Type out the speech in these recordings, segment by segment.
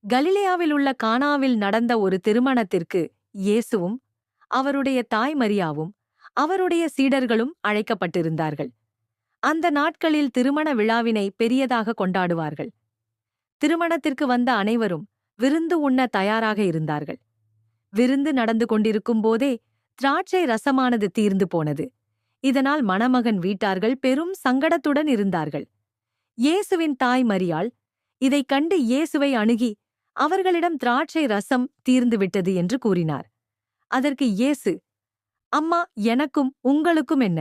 கலிலேயாவில் உள்ள கானாவில் நடந்த ஒரு திருமணத்திற்கு இயேசுவும் அவருடைய தாய் மரியாவும் அவருடைய சீடர்களும் அழைக்கப்பட்டிருந்தார்கள். அந்த நாட்களில் திருமண விழாவினை பெரியதாக கொண்டாடுவார்கள். திருமணத்திற்கு வந்த அனைவரும் விருந்து உண்ண தயாராக இருந்தார்கள். விருந்து நடந்து கொண்டிருக்கும் போதே திராட்சை ரசமானது தீர்ந்து போனது. இதனால் மணமகன் வீட்டார்கள் பெரும் சங்கடத்துடன் இருந்தார்கள். இயேசுவின் தாய் மரியாள் இதைக் கண்டு இயேசுவை அணுகி அவர்களிடம் திராட்சை ரசம் தீர்ந்துவிட்டது என்று கூறினார். அதற்கு இயேசு, அம்மா, எனக்கும் உங்களுக்கும் என்ன?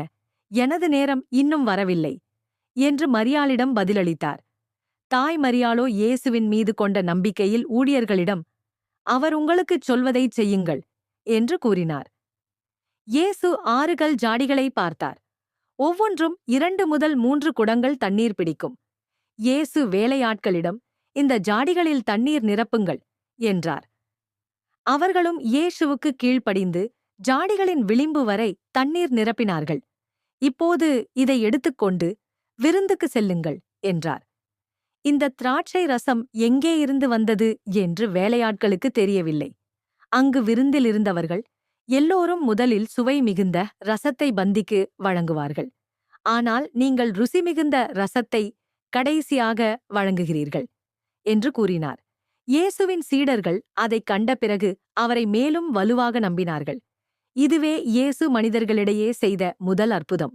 எனது நேரம் இன்னும் வரவில்லை என்று மரியாளிடம் பதிலளித்தார். தாய் மரியாளோ இயேசுவின் மீது கொண்ட நம்பிக்கையில் ஊழியர்களிடம், அவர் உங்களுக்குச் சொல்வதைச் செய்யுங்கள் என்று கூறினார். இயேசு 6 கல் ஜாடிகளை பார்த்தார். ஒவ்வொன்றும் 2 முதல் 3 குடங்கள் தண்ணீர் பிடிக்கும். இயேசு வேலையாட்களிடம், இந்த ஜாடிகளில் தண்ணீர் நிரப்புங்கள் என்றார். அவர்களும் இயேசுவுக்கு கீழ்ப்படிந்து ஜாடிகளின் விளிம்பு வரை தண்ணீர் நிரப்பினார்கள். இப்போது இதை எடுத்துக்கொண்டு விருந்துக்கு செல்லுங்கள் என்றார். இந்த திராட்சை ரசம் எங்கே இருந்து வந்தது என்று வேலையாட்களுக்கு தெரியவில்லை. அங்கு விருந்தில் இருந்தவர்கள் எல்லோரும் முதலில் சுவை மிகுந்த ரசத்தை பந்திக்கு வழங்குவார்கள். ஆனால் நீங்கள் ருசி மிகுந்த ரசத்தை கடைசியாக வழங்குகிறீர்கள் என்று கூறினார். இயேசுவின் சீடர்கள் அதைக் கண்ட பிறகு அவரை மேலும் வலுவாக நம்பினார்கள். இதுவே இயேசு மனிதர்களிடையே செய்த முதல் அற்புதம்.